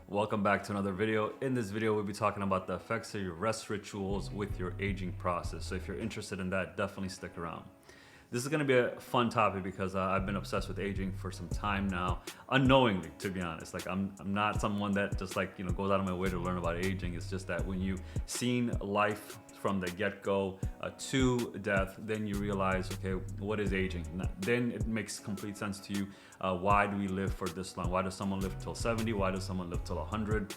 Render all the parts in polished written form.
Welcome back to another video. In this video, we'll be talking about the effects of your rest rituals with your aging process. So if you're interested in that, definitely stick around. This is going to be a fun topic because I've been obsessed with aging for some time now, unknowingly, to be honest. Like I'm not someone that just goes out of my way to learn about aging. It's just that when you've seen life from the get-go to death, then you realize, okay, what is aging? Then it makes complete sense to you. Why do we live for this long? Why does someone live till 70? Why does someone live till 100?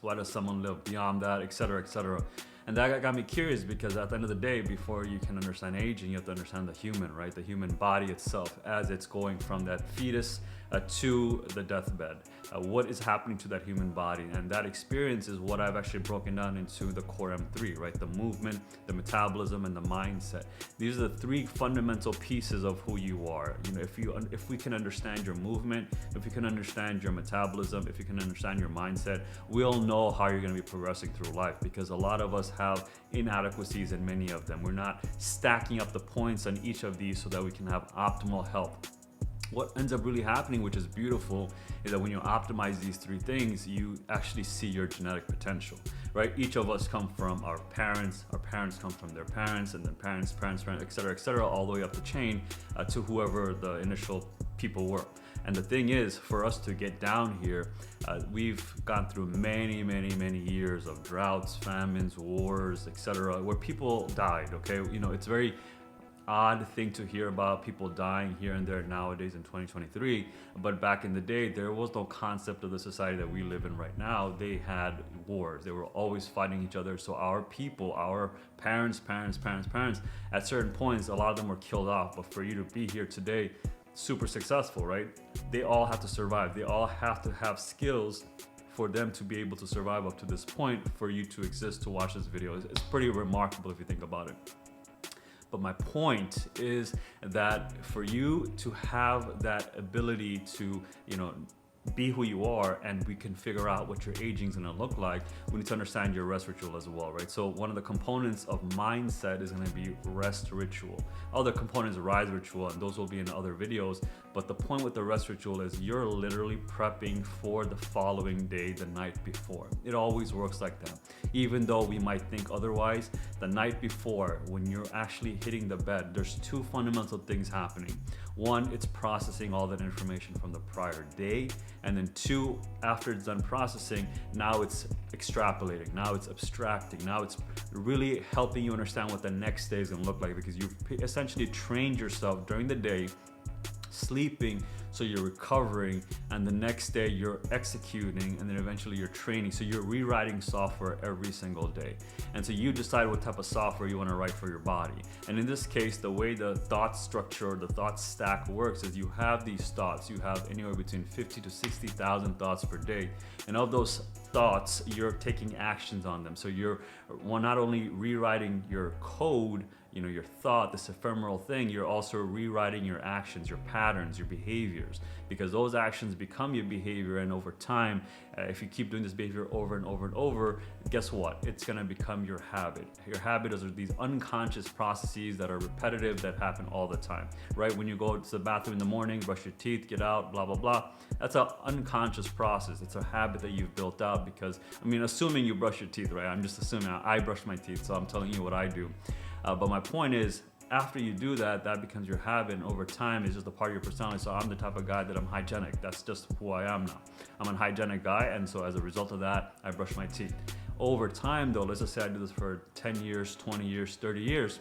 Why does someone live beyond that, et cetera, et cetera? And that got me curious because at the end of the day, before you can understand aging, you have to understand the human, right? The human body itself as it's going from that fetus to the deathbed. What is happening to that human body? And that experience is what I've actually broken down into the core M3, right? The movement, the metabolism, and the mindset. These are the three fundamental pieces of who you are. You know, if we can understand your movement, if we can understand your metabolism, if you can understand your mindset, we'll know how you're going to be progressing through life, because a lot of us have inadequacies in many of them. We're not stacking up the points on each of these so that we can have optimal health. What ends up really happening, which is beautiful, is that when you optimize these three things, you actually see your genetic potential, right? Each of us come from our parents come from their parents, and then parents, et cetera, all the way up the chain to whoever the initial people were. And the thing is, for us to get down here, we've gone through many years of droughts, famines, wars, etc., where people died, okay? You know, it's very odd thing to hear about people dying here and there nowadays in 2023, but back in the day there was no concept of the society that we live in right now. They had wars, they were always fighting each other. So our people, our parents, at certain points, a lot of them were killed off. But for you to be here today, super successful, right? They all have to survive, they all have to have skills for them to be able to survive up to this point, for you to exist to watch this video. It's pretty remarkable if you think about it. But my point is that for you to have that ability to, be who you are, and we can figure out what your aging is going to look like, we need to understand your rest ritual as well, right? So one of the components of mindset is going to be rest ritual. Other components are rise ritual, and those will be in other videos. But the point with the rest ritual is you're literally prepping for the following day the night before. It always works like that. Even though we might think otherwise, the night before, when you're actually hitting the bed, there's two fundamental things happening. One, it's processing all that information from the prior day. And then two, after it's done processing, now it's extrapolating, now it's abstracting, now it's really helping you understand what the next day is gonna look like, because you've essentially trained yourself during the day, sleeping, so you're recovering, and the next day you're executing, and then eventually you're training. So you're rewriting software every single day. And so you decide what type of software you want to write for your body. And in this case, the way the thought structure or the thought stack works is you have these thoughts. You have anywhere between 50 to 60,000 thoughts per day. And of those thoughts, you're taking actions on them. So you're not only rewriting your code, your thought, this ephemeral thing, you're also rewriting your actions, your patterns, your behaviors, because those actions become your behavior. And over time, if you keep doing this behavior over and over and over, guess what? It's going to become your habit. Your habit is these unconscious processes that are repetitive, that happen all the time, right? When you go to the bathroom in the morning, brush your teeth, get out, blah, blah, blah. That's an unconscious process. It's a habit that you've built out because, assuming you brush your teeth, right? I'm just assuming. I brush my teeth, so I'm telling you what I do. But my point is, after you do that, that becomes your habit, and over time it's just a part of your personality. So I'm the type of guy that I'm hygienic. That's just who I am now. I'm a hygienic guy, and so as a result of that, I brush my teeth. Over time though, let's just say I do this for 10 years, 20 years, 30 years,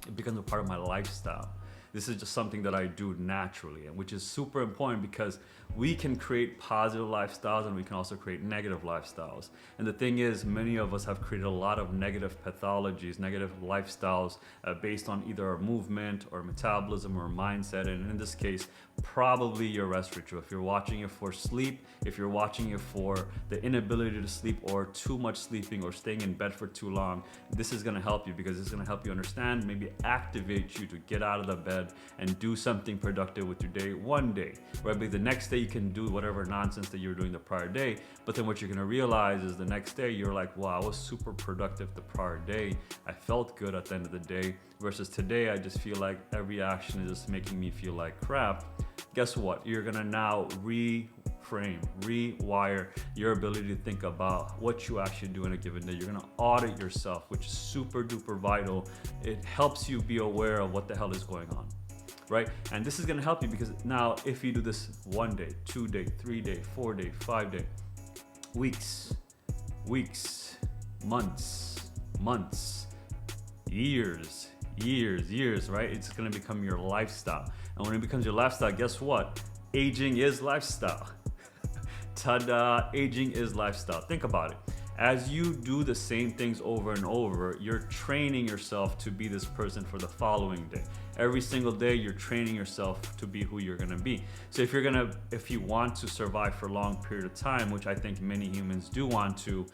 it becomes a part of my lifestyle. This is just something that I do naturally, and which is super important, because we can create positive lifestyles and we can also create negative lifestyles. And the thing is, many of us have created a lot of negative pathologies, negative lifestyles based on either our movement or metabolism or mindset. And in this case, probably your rest ritual. If you're watching it for sleep, if you're watching it for the inability to sleep or too much sleeping or staying in bed for too long, this is going to help you, because it's going to help you understand, maybe activate you to get out of the bed and do something productive with your day one day, right? But the next day you can do whatever nonsense that you were doing the prior day, but then what you're going to realize is the next day you're like, wow, I was super productive the prior day, I felt good at the end of the day, versus today I just feel like every action is just making me feel like crap. Guess what? You're gonna now reframe, rewire your ability to think about what you actually do in a given day. You're gonna audit yourself, which is super duper vital. It helps you be aware of what the hell is going on, right? And this is gonna help you because now if you do this 1 day, 2 day, 3 day, 4 day, 5 day, weeks, months, years, right? It's gonna become your lifestyle. And when it becomes your lifestyle, guess what? Aging is lifestyle. Ta-da, aging is lifestyle. Think about it. As you do the same things over and over, you're training yourself to be this person for the following day. Every single day, you're training yourself to be who you're gonna be. So if you want to survive for a long period of time, which I think many humans do want to,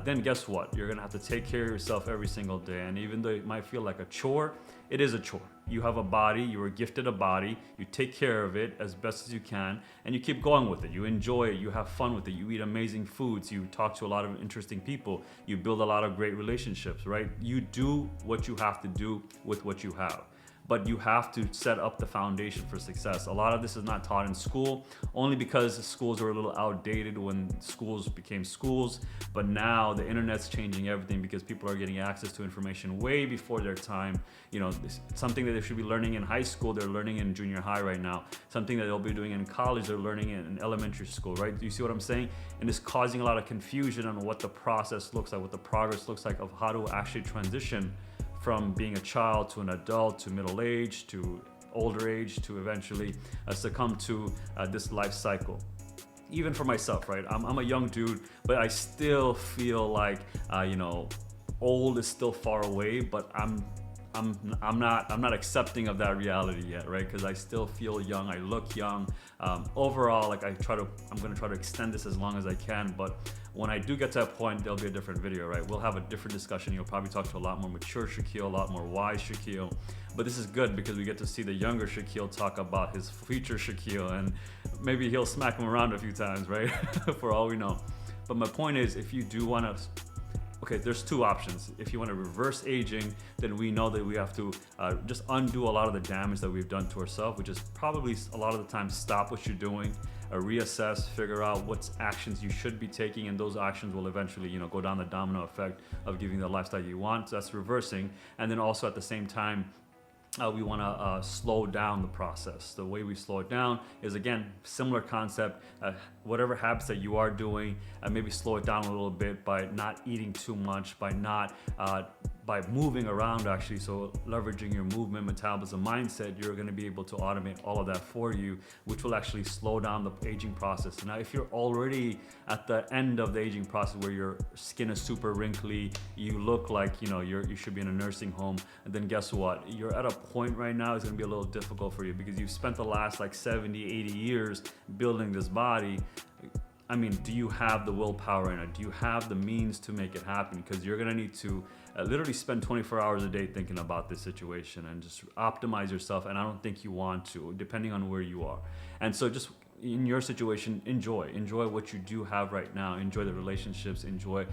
then guess what? You're gonna have to take care of yourself every single day. And even though it might feel like a chore, it is a chore. You have a body, you were gifted a body, you take care of it as best as you can, and you keep going with it. You enjoy it, you have fun with it, you eat amazing foods, you talk to a lot of interesting people, you build a lot of great relationships, right? You do what you have to do with what you have. But you have to set up the foundation for success. A lot of this is not taught in school, only because schools were a little outdated when schools became schools. But now the internet's changing everything because people are getting access to information way before their time. You know, something that they should be learning in high school, they're learning in junior high right now. Something that they'll be doing in college, they're learning in elementary school, right? Do you see what I'm saying? And it's causing a lot of confusion on what the process looks like, what the progress looks like of how to actually transition from being a child to an adult to middle age to older age to eventually succumb to this life cycle. Even for myself, right? I'm a young dude, but I still feel like old is still far away, but I'm not accepting of that reality yet, right? Because I still feel young, I look young. Overall, like I'm gonna try to extend this as long as I can, but when I do get to that point, there'll be a different video, right? We'll have a different discussion. You'll probably talk to a lot more mature Shaquille, a lot more wise Shaquille. But this is good because we get to see the younger Shaquille talk about his future Shaquille, and maybe he'll smack him around a few times, right? For all we know. But my point is, if you do want to, okay, there's two options. If you want to reverse aging, then we know that we have to just undo a lot of the damage that we've done to ourselves, which is probably a lot of the time stop what you're doing, reassess, figure out what actions you should be taking, and those actions will eventually, go down the domino effect of giving the lifestyle you want. So that's reversing. And then also at the same time, we want to slow down the process. The way we slow it down is, again, similar concept. Whatever habits that you are doing, maybe slow it down a little bit by not eating too much, by moving around actually. So leveraging your movement, metabolism, mindset, you're going to be able to automate all of that for you, which will actually slow down the aging process. Now, if you're already at the end of the aging process where your skin is super wrinkly, you look like you should be in a nursing home, and then guess what? You're at a point right now it's going to be a little difficult for you because you've spent the last 70, 80 years building this body. I mean, do you have the willpower in it? Do you have the means to make it happen? Because you're gonna need to literally spend 24 hours a day thinking about this situation and just optimize yourself. And I don't think you want to, depending on where you are. And so just in your situation, enjoy what you do have right now. Enjoy the relationships, enjoy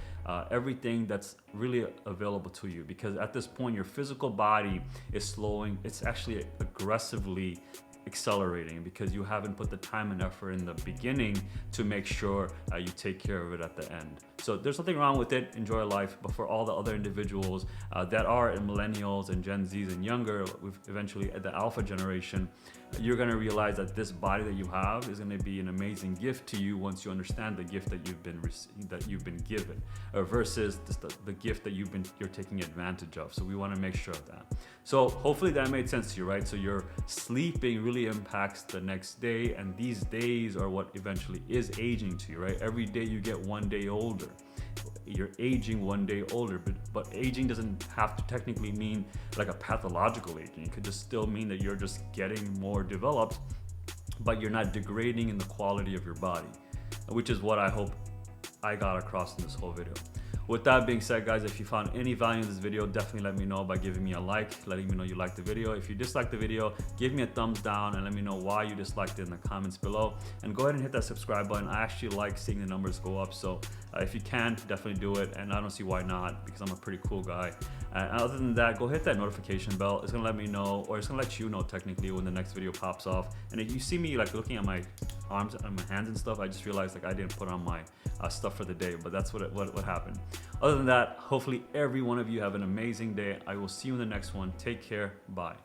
everything that's really available to you. Because at this point, your physical body is slowing. It's actually aggressively accelerating because you haven't put the time and effort in the beginning to make sure you take care of it at the end. So there's nothing wrong with it. Enjoy life. But for all the other individuals that are in millennials and Gen Zs and younger, eventually at the alpha generation, you're going to realize that this body that you have is going to be an amazing gift to you once you understand the gift that you've been given, versus the gift that you're taking advantage of. So we want to make sure of that. So hopefully that made sense to you, right? So your sleeping really impacts the next day, and these days are what eventually is aging to you, right? Every day you get 1 day older. You're aging 1 day older, but aging doesn't have to technically mean like a pathological aging. It could just still mean that you're just getting more developed, but you're not degrading in the quality of your body, which is what I hope I got across in this whole video. With that being said, guys, if you found any value in this video, definitely let me know by giving me a like, letting me know you liked the video. If you disliked the video, give me a thumbs down and let me know why you disliked it in the comments below. And go ahead and hit that subscribe button. I actually like seeing the numbers go up. So if you can, definitely do it. And I don't see why not, because I'm a pretty cool guy. And other than that, go hit that notification bell. It's gonna let me know, or it's gonna let you know technically when the next video pops off. And if you see me looking at my arms and my hands and stuff, I just realized like I didn't put on my stuff for the day, but that's what happened. Other than that, hopefully every one of you have an amazing day. I will see you in the next one. Take care. Bye.